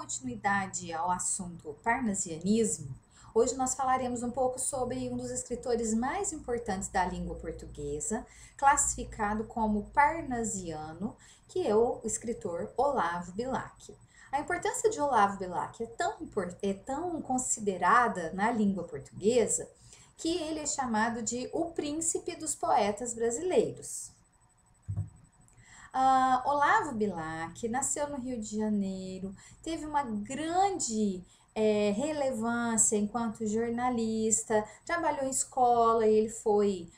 continuidade ao assunto parnasianismo, hoje nós falaremos um pouco sobre um dos escritores mais importantes da língua portuguesa, classificado como parnasiano, que é o escritor Olavo Bilac. A importância de Olavo Bilac é tão considerada na língua portuguesa que ele é chamado de o príncipe dos poetas brasileiros. Olavo Bilac nasceu no Rio de Janeiro, teve uma grande relevância enquanto jornalista, trabalhou em escola e ele foi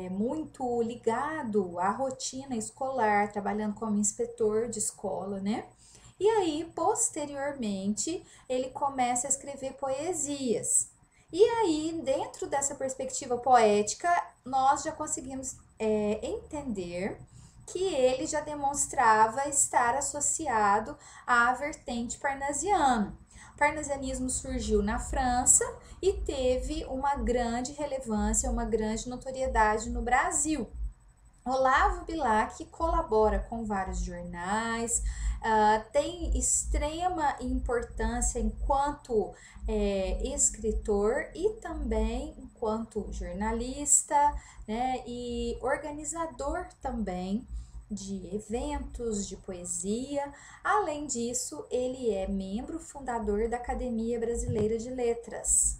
muito ligado à rotina escolar, trabalhando como inspetor de escola, né? E aí, posteriormente, ele começa a escrever poesias. E aí, dentro dessa perspectiva poética, nós já conseguimos entender que ele já demonstrava estar associado à vertente parnasiana. O parnasianismo surgiu na França e teve uma grande relevância, uma grande notoriedade no Brasil. Olavo Bilac colabora com vários jornais, tem extrema importância enquanto escritor e também enquanto jornalista, né, e organizador também de eventos de poesia. Além disso, ele é membro fundador da Academia Brasileira de Letras.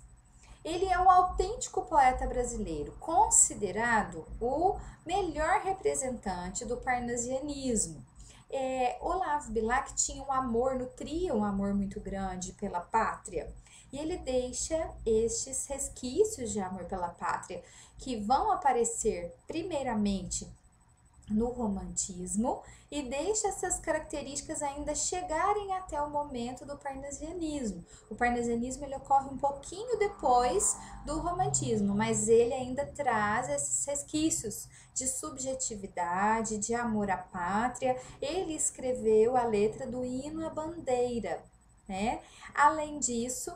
Ele é um autêntico poeta brasileiro, considerado o melhor representante do parnasianismo. Olavo Bilac tinha nutria um amor muito grande pela pátria, e ele deixa estes resquícios de amor pela pátria, que vão aparecer primeiramente no romantismo, e deixa essas características ainda chegarem até o momento do parnasianismo. O parnasianismo ele ocorre um pouquinho depois do romantismo, mas ele ainda traz esses resquícios de subjetividade, de amor à pátria. Ele escreveu a letra do hino à bandeira, né? Além disso,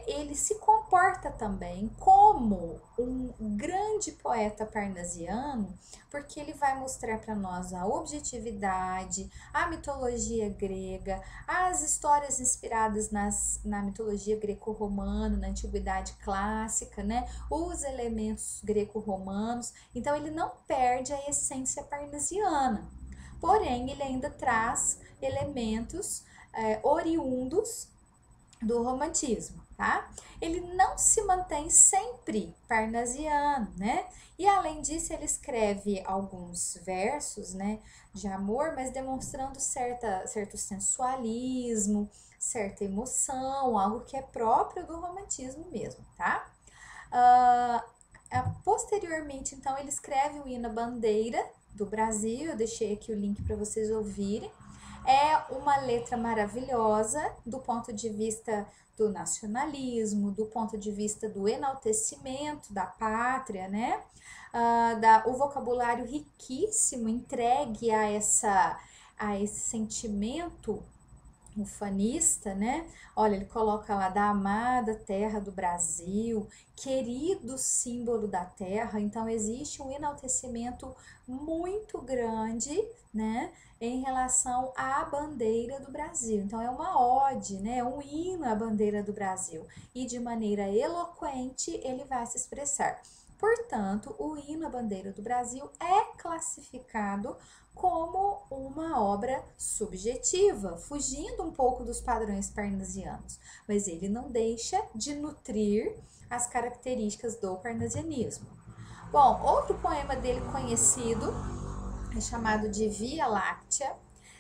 ele se comporta também como um grande poeta parnasiano, porque ele vai mostrar para nós a objetividade, a mitologia grega, as histórias inspiradas na mitologia greco-romana, na antiguidade clássica, né? Os elementos greco-romanos. Então ele não perde a essência parnasiana, porém ele ainda traz elementos oriundos do romantismo, tá? Ele não se mantém sempre parnasiano, né? E além disso, ele escreve alguns versos, né, de amor, mas demonstrando certo sensualismo, certa emoção, algo que é próprio do romantismo mesmo, tá? Posteriormente, então, ele escreve o hino à bandeira do Brasil. Eu deixei aqui o link para vocês ouvirem. É uma letra maravilhosa do ponto de vista do nacionalismo, do ponto de vista do enaltecimento da pátria, né? O vocabulário riquíssimo entregue a esse sentimento ufanista, né? Olha, ele coloca lá da amada terra do Brasil, querido símbolo da terra. Então existe um enaltecimento muito grande, né, em relação à bandeira do Brasil. Então é uma ode, né, um hino à bandeira do Brasil, e de maneira eloquente ele vai se expressar. Portanto, o hino à bandeira do Brasil é classificado como uma obra subjetiva, fugindo um pouco dos padrões parnasianos, mas ele não deixa de nutrir as características do parnasianismo. Bom, outro poema dele conhecido é chamado de Via Láctea.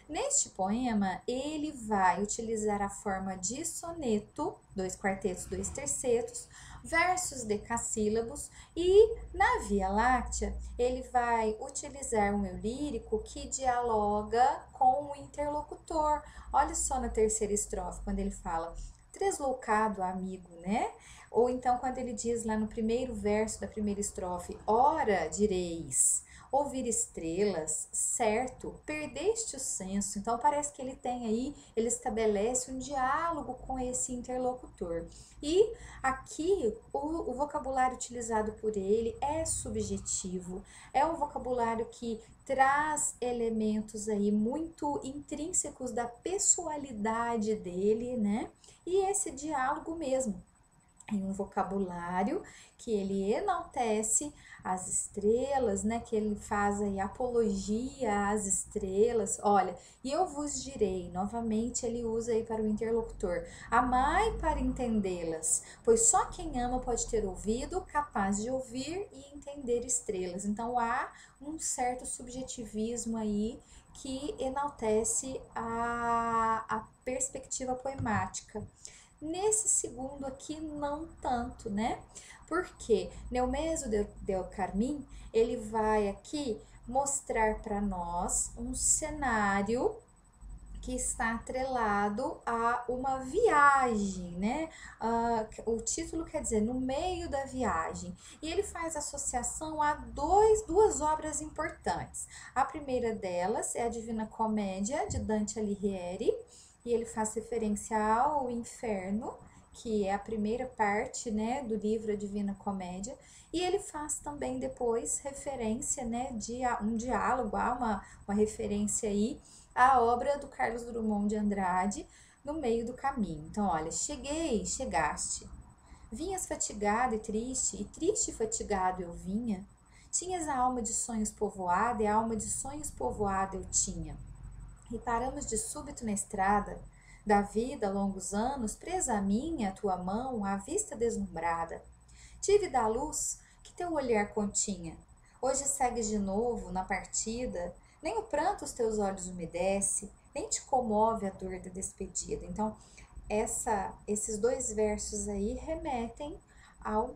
Neste poema, ele vai utilizar a forma de soneto, 2 quartetos, 2 tercetos, versos decassílabos, e na Via Láctea ele vai utilizar um eu lírico que dialoga com o interlocutor. Olha só na terceira estrofe, quando ele fala tresloucado amigo, né? Ou então quando ele diz lá no primeiro verso da primeira estrofe, ora direis. ouvir estrelas, certo? Perdeste o senso. Então parece que ele tem aí, ele estabelece um diálogo com esse interlocutor. E aqui o vocabulário utilizado por ele é subjetivo, é um vocabulário que traz elementos aí muito intrínsecos da pessoalidade dele, né? E esse diálogo mesmo, em um vocabulário que ele enaltece as estrelas, né? Que ele faz aí apologia às estrelas. Olha, e eu vos direi, novamente ele usa aí para o interlocutor, amai para entendê-las, pois só quem ama pode ter ouvido capaz de ouvir e entender estrelas. Então há um certo subjetivismo aí que enaltece a perspectiva poemática. Nesse segundo aqui, não tanto, né? Porque Neumeso del Carmin, ele vai aqui mostrar para nós um cenário que está atrelado a uma viagem, né? O título quer dizer no meio da viagem. E ele faz associação a duas obras importantes. A primeira delas é a Divina Comédia, de Dante Alighieri, e ele faz referência ao inferno, que é a primeira parte, né, do livro A Divina Comédia, e ele faz também depois referência, né, de um diálogo, há uma referência aí à obra do Carlos Drummond de Andrade, No Meio do Caminho. Então, olha, chegaste, vinhas fatigado e triste e fatigado eu vinha, tinhas a alma de sonhos povoada e a alma de sonhos povoada eu tinha. E paramos de súbito na estrada da vida, longos anos, presa a minha, a tua mão, a vista deslumbrada. Tive da luz que teu olhar continha. Hoje segues de novo na partida, nem o pranto os teus olhos umedece, nem te comove a dor da despedida. Então, esses dois versos aí remetem ao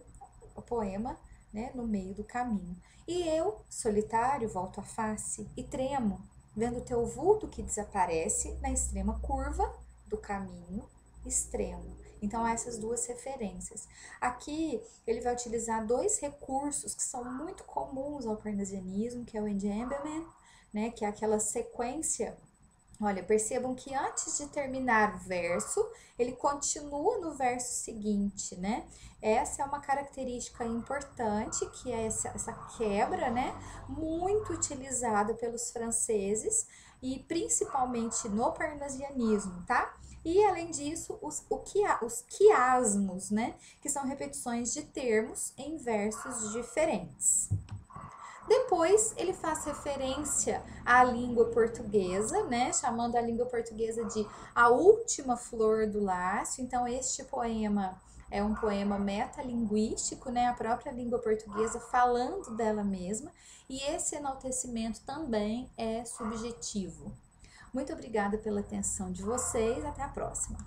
poema, né, No Meio do Caminho. E eu, solitário, volto a face e tremo, vendo teu vulto que desaparece na extrema curva do caminho extremo. Então, essas duas referências. Aqui, ele vai utilizar dois recursos que são muito comuns ao parnasianismo, que é o enjambment, né, que é aquela sequência. Olha, percebam que antes de terminar o verso, ele continua no verso seguinte, né? Essa é uma característica importante, que é essa quebra, né? Muito utilizada pelos franceses e principalmente no parnasianismo, tá? E além disso, os quiasmos, né? Que são repetições de termos em versos diferentes. Depois ele faz referência à língua portuguesa, né, chamando a língua portuguesa de a última flor do lácio. Então este poema é um poema metalinguístico, né, a própria língua portuguesa falando dela mesma, e esse enaltecimento também é subjetivo. Muito obrigada pela atenção de vocês, até a próxima.